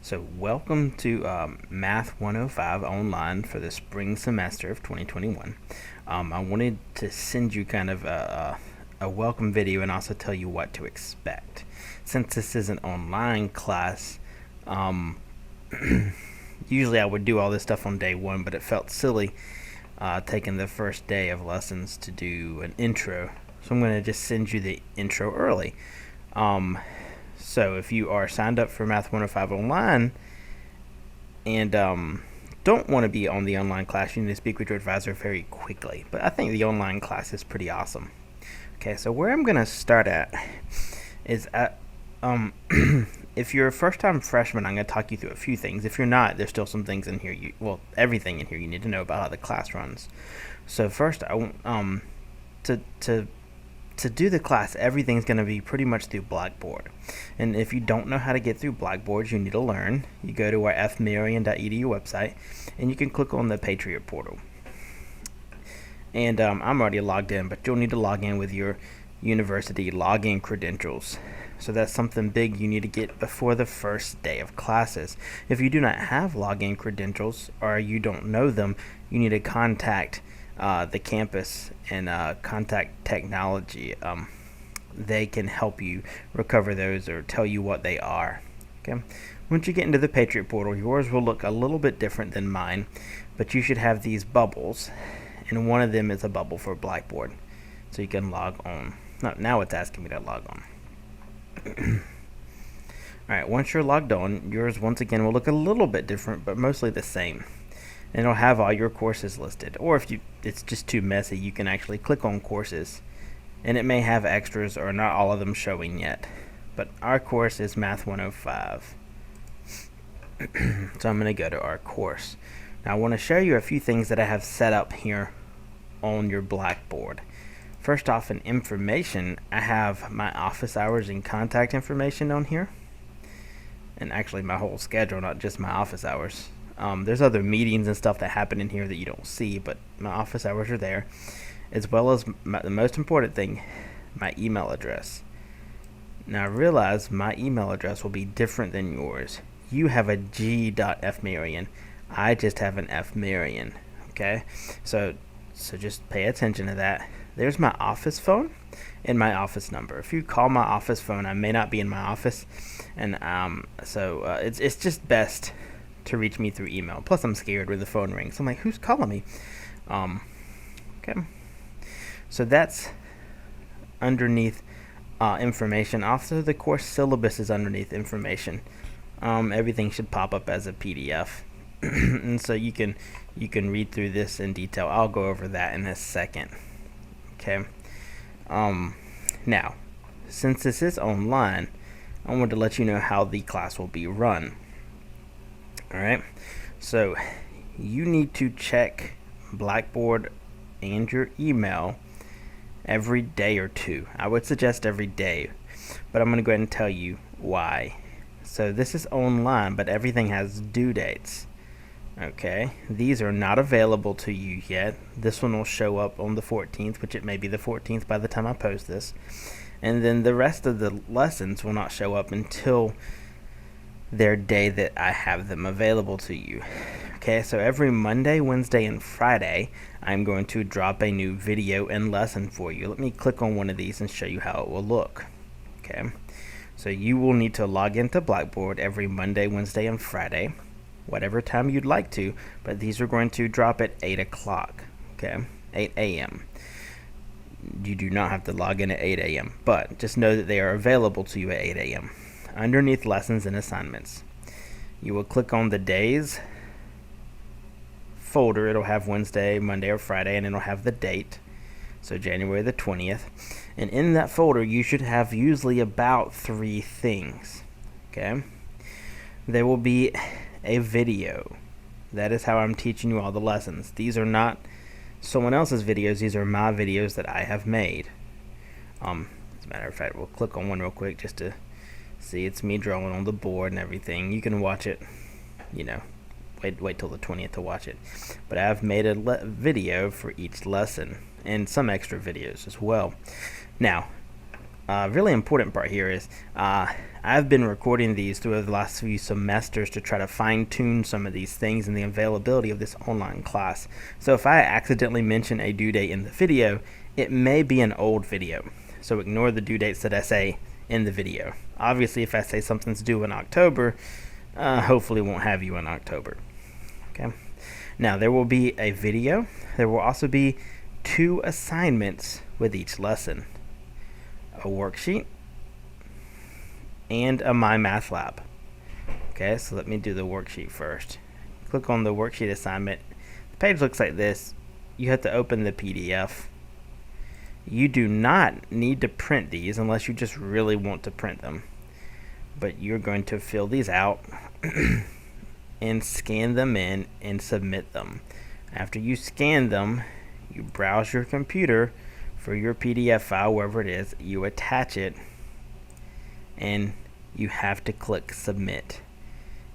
So welcome to Math 105 online for the spring semester of 2021. I wanted to send you kind of a welcome video and also tell you what to expect. Since this is an online class, usually I would do all this stuff on day one, but it felt silly taking the first day of lessons to do an intro. So I'm going to just send you the intro early. So if you are signed up for Math 105 online and don't want to be on the online class, you need to speak with your advisor very quickly. But I think the online class is pretty awesome. Okay, so where I'm going to start at is at if you're a first-time freshman, I'm going to talk you through a few things. If you're not, there's still some things in here. Everything in here you need to know about how the class runs. So first, I want to do the class, everything's going to be pretty much through Blackboard. And if you don't know how to get through Blackboard, you need to learn. You go to our fmarion.edu website, and you can click on the Patriot Portal. And I'm already logged in, but you'll need to log in with your university login credentials. So that's something big you need to get before the first day of classes. If you do not have login credentials or you don't know them, you need to contact the campus and contact technology. They can help you recover those or tell you what they are. Okay. Once you get into the Patriot Portal, yours will look a little bit different than mine, but you should have these bubbles, and one of them is a bubble for Blackboard, so you can log on. Now it's asking me to log on. Alright, once you're logged on, yours once again will look a little bit different, but mostly the same. And it'll have all your courses listed. Or if it's just too messy, you can actually click on courses, and it may have extras or not all of them showing yet. But our course is Math 105. So I'm going to go to our course. Now I want to show you a few things that I have set up here on your Blackboard. First off, in information, I have my office hours and contact information on here. And actually my whole schedule, not just my office hours. There's other meetings and stuff that happen in here that you don't see, but my office hours are there, as well as the most important thing, my email address. Now realize my email address will be different than yours. You have a g.fmarion. I just have an fmarion. Okay, so just pay attention to that. There's my office phone and my office number. If you call my office phone, I may not be in my office, and it's just best to reach me through email. Plus I'm scared when the phone rings. I'm like, who's calling me? Okay. So that's underneath information. Also, the course syllabus is underneath information. Everything should pop up as a PDF. And so you can read through this in detail. I'll go over that in a second. Okay. Now, since this is online, I want to let you know how the class will be run. Alright, so you need to check Blackboard and your email every day or two. I would suggest every day, but I'm going to go ahead and tell you why. So this is online, but everything has due dates. Okay, these are not available to you yet. This one will show up on the 14th, which it may be the 14th by the time I post this. And then the rest of the lessons will not show up until their day that I have them available to you. Okay, so every Monday, Wednesday, and Friday, I'm going to drop a new video and lesson for you. Let me click on one of these and show you how it will look. Okay, so you will need to log into Blackboard every Monday, Wednesday, and Friday, whatever time you'd like to, but these are going to drop at 8 o'clock, okay, 8 a.m. You do not have to log in at 8 a.m., but just know that they are available to you at 8 a.m. Underneath lessons and assignments, you will click on the days folder. It'll have Wednesday, Monday, or Friday, and it'll have the date, so January the 20th. And in that folder, you should have usually about 3 things. Okay, there will be a video. That is how I'm teaching you all the lessons. These are not someone else's videos. These are my videos that I have made. As a matter of fact, we'll click on one real quick just to see. It's me drawing on the board and everything. You can watch it, wait till the 20th to watch it. But I've made a video for each lesson and some extra videos as well. Now, really important part here is I've been recording these through the last few semesters to try to fine-tune some of these things and the availability of this online class. So if I accidentally mention a due date in the video, it may be an old video. So ignore the due dates that I say in the video. Obviously, if I say something's due in October, hopefully won't have you in October. Okay. Now there will be a video. There will also be 2 assignments with each lesson. A worksheet and a Mymathlab. Okay, so let me do the worksheet first. Click on the worksheet assignment. The page looks like this. You have to open the PDF. You do not need to print these unless you just really want to print them. But you're going to fill these out and scan them in and submit them. After you scan them, you browse your computer for your PDF file, wherever it is, you attach it, and you have to click submit.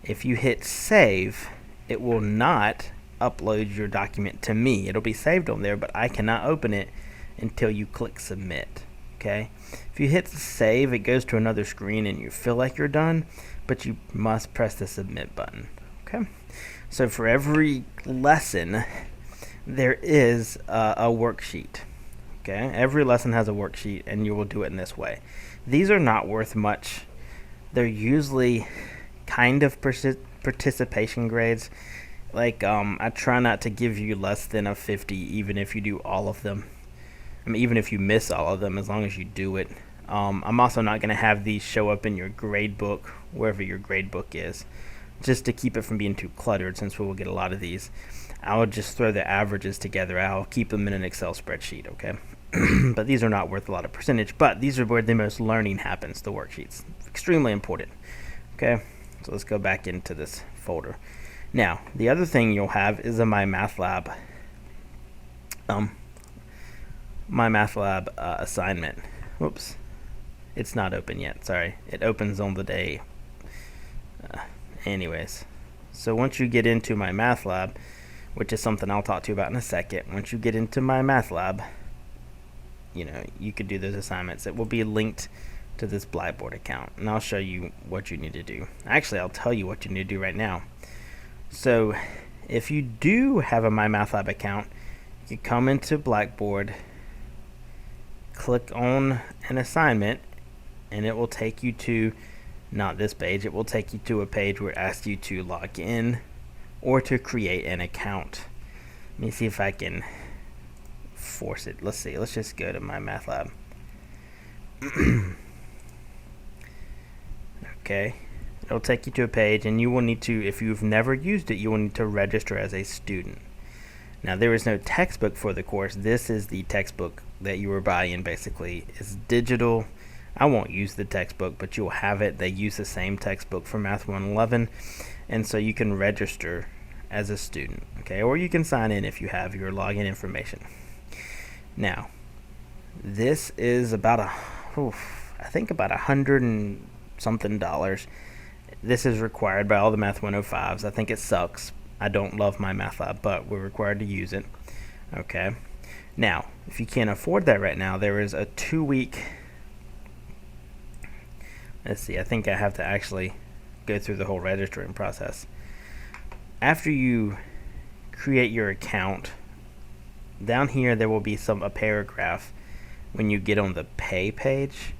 If you hit save, it will not upload your document to me. It'll be saved on there, but I cannot open it until you click submit. Okay? If you hit save, it goes to another screen and you feel like you're done, but you must press the submit button. Okay? So for every lesson, there is a worksheet. Okay? Every lesson has a worksheet, and you will do it in this way. These are not worth much. They're usually kind of participation grades. Like, I try not to give you less than a 50, even if you do all of them. I mean, even if you miss all of them, as long as you do it. I'm also not going to have these show up in your grade book, wherever your grade book is, just to keep it from being too cluttered, since we will get a lot of these. I'll just throw the averages together. I'll keep them in an Excel spreadsheet, okay? But these are not worth a lot of percentage, but these are where the most learning happens, the worksheets. Extremely important, okay? So let's go back into this folder. Now, the other thing you'll have is a Mymathlab assignment. Whoops. It's not open yet, sorry. It opens on the day. Anyways, so once you get into Mymathlab, which is something I'll talk to you about in a second, once you get into Mymathlab, you could do those assignments. It will be linked to this Blackboard account, and I'll show you what you need to do. Actually, I'll tell you what you need to do right now. So if you do have a Mymathlab account, you come into Blackboard, click on an assignment, and it will take you to, not this page, it will take you to a page where it asks you to log in or to create an account. Let me see if I can force it. Let's see. Let's just go to Mymathlab. Okay. It'll take you to a page, and you will need to, if you've never used it, you will need to register as a student. Now, there is no textbook for the course. This is the textbook that you were buying, basically. It's digital. I won't use the textbook, but you'll have it. They use the same textbook for Math 111, and so you can register as a student, okay? Or you can sign in if you have your login information. Now, this is about I think about $100 and something. This is required by all the Math 105s. I think it sucks. I don't love Mymathlab, but we're required to use it. Okay. Now, if you can't afford that right now, there is a 2-week. Let's see. I think I have to actually go through the whole registering process. After you create your account, down here there will be a paragraph when you get on the pay page,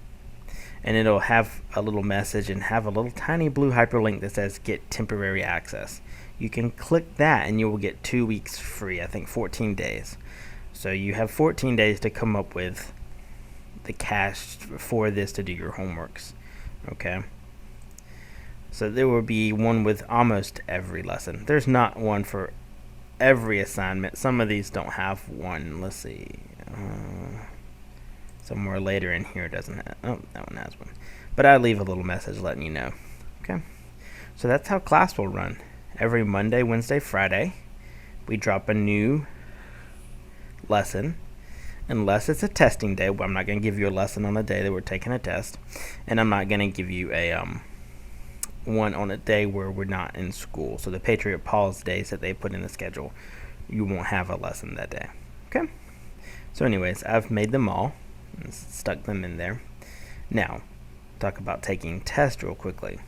and it'll have a little message and have a little tiny blue hyperlink that says get temporary access. You can click that and you will get 2 weeks free, I think 14 days. So you have 14 days to come up with the cash for this to do your homeworks. Okay. So there will be one with almost every lesson. There's not one for every assignment. Some of these don't have one. Let's see. Somewhere later in here doesn't have. Oh, that one has one. But I leave a little message letting you know. Okay. So that's how class will run. Every Monday, Wednesday, Friday, we drop a new lesson. Unless it's a testing day. I'm not going to give you a lesson on the day that we're taking a test. And I'm not going to give you a one on a day where we're not in school. So the Patriot Portal days that they put in the schedule, you won't have a lesson that day. Okay? So anyways, I've made them all and stuck them in there. Now, talk about taking tests real quickly.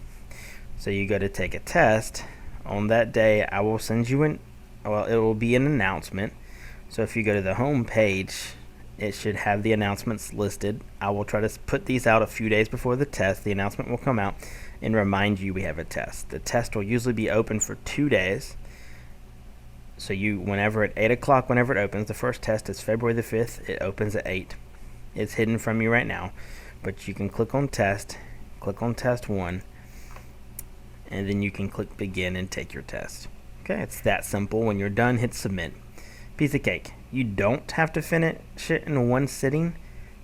So you go to take a test. On that day, I will send you it will be an announcement. So if you go to the home page, it should have the announcements listed. I will try to put these out a few days before the test. The announcement will come out and remind you we have a test. The test will usually be open for 2 days. So whenever at 8 o'clock, whenever it opens, the first test is February the 5th. It opens at 8. It's hidden from you right now, but you can click on test test 1, and then you can click begin and take your test. Okay, it's that simple. When you're done, hit submit. Piece of cake. You don't have to finish it in one sitting,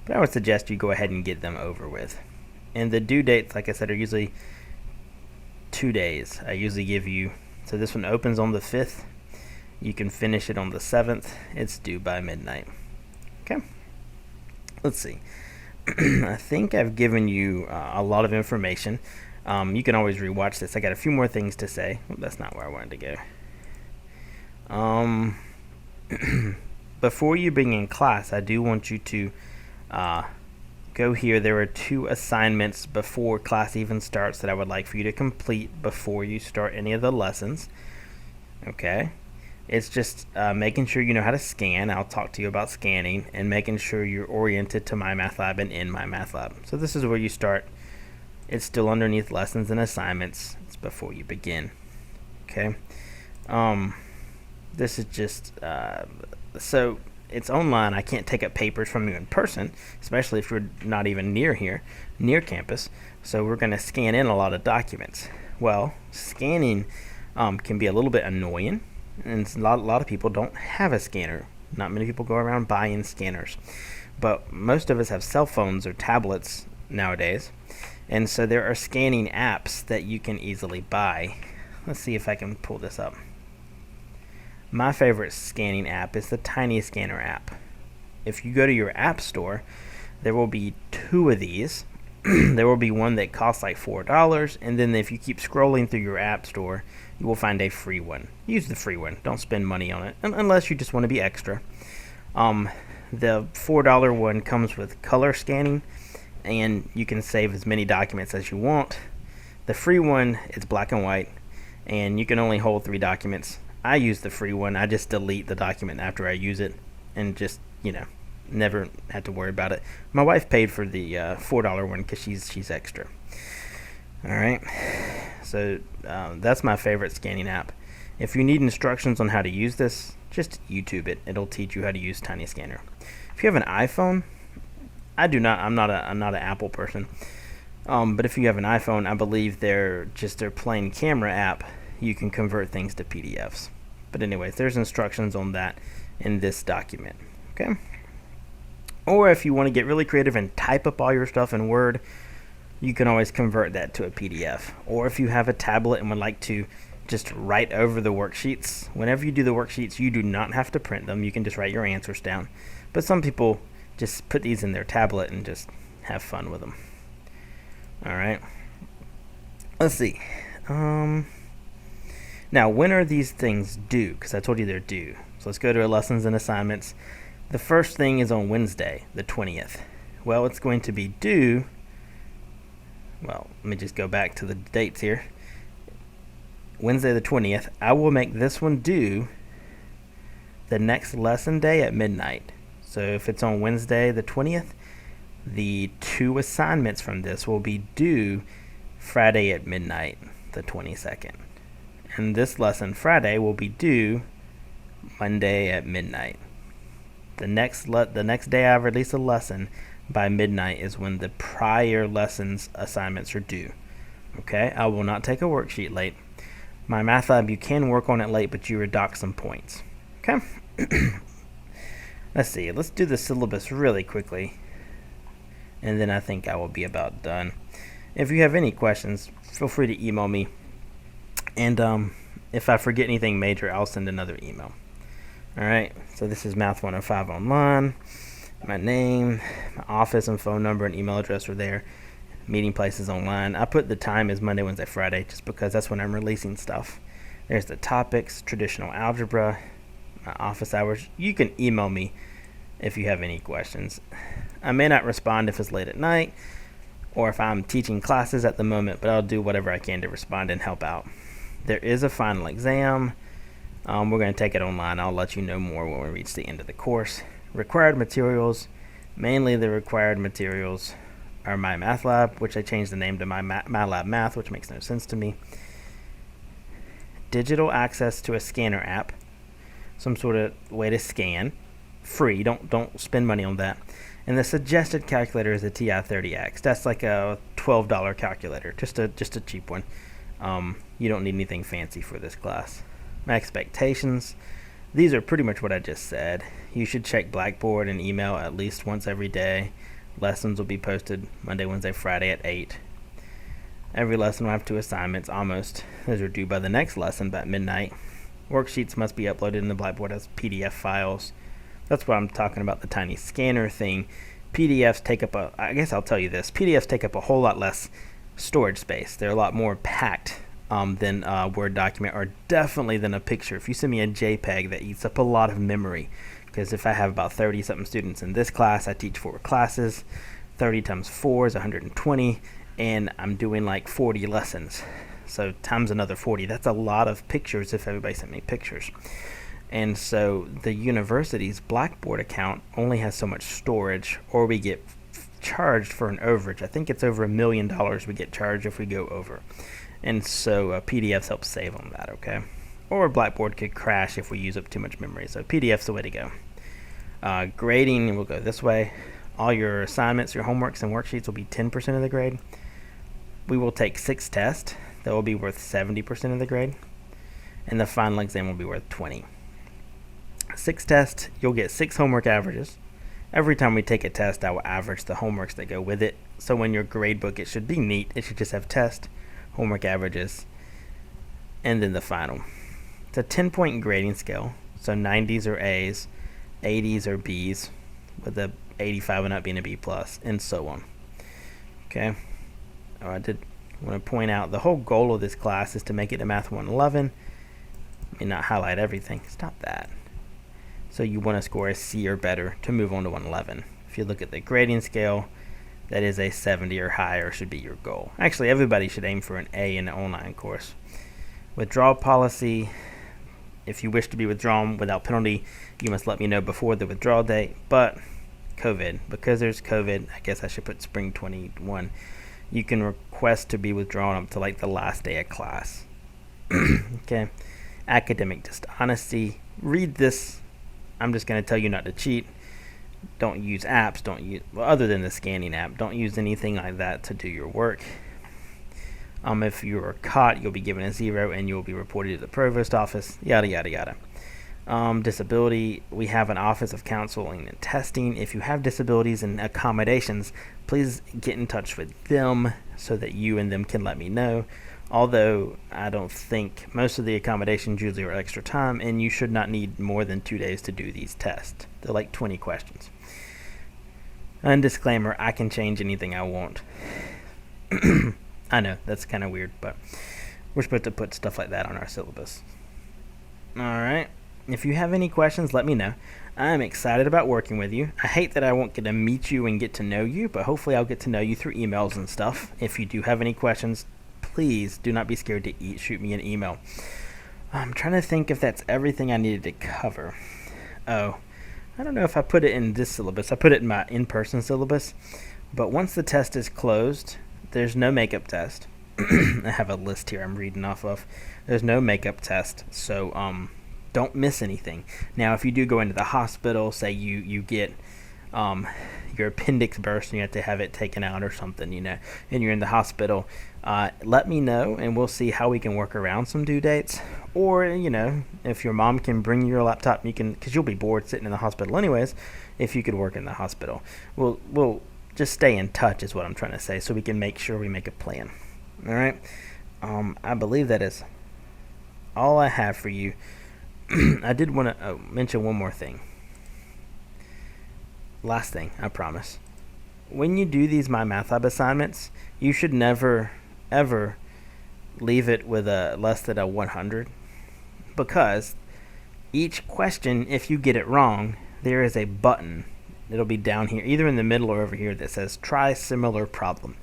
but I would suggest you go ahead and get them over with. And the due dates, like I said, are usually 2 days. I usually give you, so this one opens on the 5th. You can finish it on the 7th. It's due by midnight. Okay, let's see. I think I've given you a lot of information. You can always rewatch this. I got a few more things to say. Well, that's not where I wanted to go. Before you begin class, I do want you to go here. There are 2 assignments before class even starts that I would like for you to complete before you start any of the lessons. Okay. It's just making sure you know how to scan. I'll talk to you about scanning, and making sure you're oriented to Mymathlab and in Mymathlab. So this is where you start. It's still underneath lessons and assignments. It's before you begin. Okay. This is just so it's online. I can't take up papers from you in person, especially if you're not even near campus. So we're going to scan in a lot of documents. Well, scanning can be a little bit annoying, and a lot of people don't have a scanner. Not many people go around buying scanners, but most of us have cell phones or tablets nowadays, and so there are scanning apps that you can easily buy. Let's see if I can pull this up. My favorite scanning app is the Tiny Scanner app. If you go to your app store, there will be 2 of these. There will be one that costs like $4, and then if you keep scrolling through your app store, you will find a free one. Use the free one. Don't spend money on it unless you just want to be extra. The $4 one comes with color scanning, and you can save as many documents as you want. The free one is black and white, and you can only hold 3 documents. I use the free one. I just delete the document after I use it, and just, never had to worry about it. My wife paid for the $4 one because she's extra. All right, so that's my favorite scanning app. If you need instructions on how to use this, just YouTube it. It'll teach you how to use Tiny Scanner. If you have an iPhone, I'm not an Apple person, but if you have an iPhone, I believe their plain camera app, you can convert things to PDFs. But anyways, there's instructions on that in this document. Okay. Or if you want to get really creative and type up all your stuff in Word, you can always convert that to a PDF. Or if you have a tablet and would like to just write over the worksheets, whenever you do the worksheets, you do not have to print them. You can just write your answers down. But some people just put these in their tablet and just have fun with them. All right. Let's see. Now, when are these things due? Because I told you they're due. So let's go to our lessons and assignments. The first thing is on Wednesday, the 20th. Well, it's going to be due. Well, let me just go back to the dates here. Wednesday the 20th. I will make this one due the next lesson day at midnight. So if it's on Wednesday the 20th, the 2 assignments from this will be due Friday at midnight, the 22nd. And this lesson Friday will be due Monday at midnight. The next day I release a lesson by midnight is when the prior lessons assignments are due. Okay, I will not take a worksheet late. Mymathlab, you can work on it late, but you redock some points. Okay. Let's see. Let's do the syllabus really quickly, and then I think I will be about done. If you have any questions, feel free to email me. And if I forget anything major, I'll send another email. All right, so this is Math 105 Online. My name, my office and phone number and email address are there. Meeting places online. I put the time as Monday, Wednesday, Friday, just because that's when I'm releasing stuff. There's the topics, traditional algebra, my office hours. You can email me if you have any questions. I may not respond if it's late at night, or if I'm teaching classes at the moment, but I'll do whatever I can to respond and help out. There is a final exam. We're going to take it online. I'll let you know more when we reach the end of the course. Required materials. Mainly the required materials are Mymathlab, which I changed the name to Mymathlab Math, which makes no sense to me. Digital access to a scanner app. Some sort of way to scan. Free. Don't spend money on that. And the suggested calculator is the TI-30X. That's like a $12 calculator. Just a cheap one. You don't need anything fancy for this class. My expectations. These are pretty much what I just said. You should check Blackboard and email at least once every day. Lessons will be posted Monday, Wednesday, Friday at 8. Every lesson will have 2 assignments, almost. Those are due by the next lesson by midnight. Worksheets must be uploaded in the Blackboard as PDF files. That's why I'm talking about the tiny scanner thing. PDFs take up I guess I'll tell you this. PDFs take up a whole lot less storage space. They're a lot more packed than a Word document, or definitely than a picture. If you send me a JPEG, that eats up a lot of memory, because if I have about 30-something students in this class, I teach 4 classes. 30 times 4 is 120, and I'm doing like 40 lessons. So times another 40. That's a lot of pictures if everybody sent me pictures. And so the university's Blackboard account only has so much storage, or we get charged for an overage. I think it's over $1 million we get charged if we go over. And so PDFs help save on that, okay? Or Blackboard could crash if we use up too much memory. So PDF's the way to go. Grading will go this way. All your assignments, your homeworks, and worksheets will be 10% of the grade. We will take 6 tests. That will be worth 70% of the grade. And the final exam will be worth 20. 6 tests, you'll get 6 homework averages. Every time we take a test, I will average the homeworks that go with it. So when your grade book, it should be neat. It should just have test, homework averages, and then the final. It's a 10-point grading scale. So 90s are A's, 80s are B's, with a 85 and up being a B+, and so on. Okay. I did want to point out the whole goal of this class is to make it to Math 111. I mean, not highlight everything. Stop that. So you want to score a C or better to move on to 111. If you look at the grading scale, that is a 70 or higher should be your goal. Actually, everybody should aim for an A in the online course. Withdrawal policy. If you wish to be withdrawn without penalty, you must let me know before the withdrawal date. But COVID, because there's COVID, I guess I should put spring 21. You can request to be withdrawn up to like the last day of class. Okay. Academic dishonesty. Read this. I'm just going to tell you not to cheat. Don't use apps. Other than the scanning app, don't use anything like that to do your work. If you are caught, you'll be given a 0 and you'll be reported to the provost office. Yada yada yada. Disability. We have an office of counseling and testing. If you have disabilities and accommodations, please get in touch with them so that you and them can let me know. Although I don't think most of the accommodations usually are extra time, and you should not need more than 2 days to do these tests. They're like 20 questions. And disclaimer, I can change anything I want. I know, that's kind of weird, but we're supposed to put stuff like that on our syllabus. Alright, if you have any questions, let me know. I'm excited about working with you. I hate that I won't get to meet you and get to know you, but hopefully I'll get to know you through emails and stuff. If you do have any questions, please do not be scared to shoot me an email. I'm trying to think if that's everything I needed to cover. Oh, I don't know if I put it in this syllabus. I put it in my in-person syllabus. But once the test is closed, there's no makeup test. I have a list here I'm reading off of. There's no makeup test, so don't miss anything. Now, if you do go into the hospital, say you get your appendix burst and you have to have it taken out or something, and you're in the hospital, let me know and we'll see how we can work around some due dates. Or, if your mom can bring your laptop, you can, because you'll be bored sitting in the hospital anyways, if you could work in the hospital. We'll just stay in touch is what I'm trying to say, so we can make sure we make a plan. All right? I believe that is all I have for you. I did want to mention one more thing. Last thing, I promise. When you do these Mymathlab assignments, you should never, ever leave it with a less than a 100, because each question, if you get it wrong, there is a button. It'll be down here, either in the middle or over here, that says try similar problem.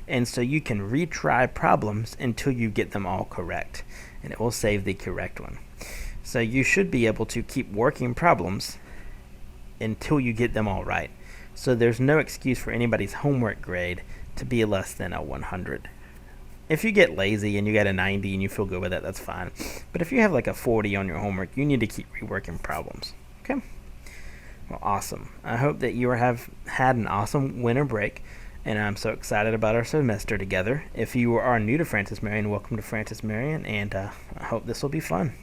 And so you can retry problems until you get them all correct, and it will save the correct one. So you should be able to keep working problems until you get them all right. So there's no excuse for anybody's homework grade to be less than a 100. If you get lazy and you get a 90 and you feel good with that, that's fine. But if you have like a 40 on your homework, you need to keep reworking problems. Okay? Well, awesome. I hope that you have had an awesome winter break, and I'm so excited about our semester together. If you are new to Francis Marion, welcome to Francis Marion, and I hope this will be fun.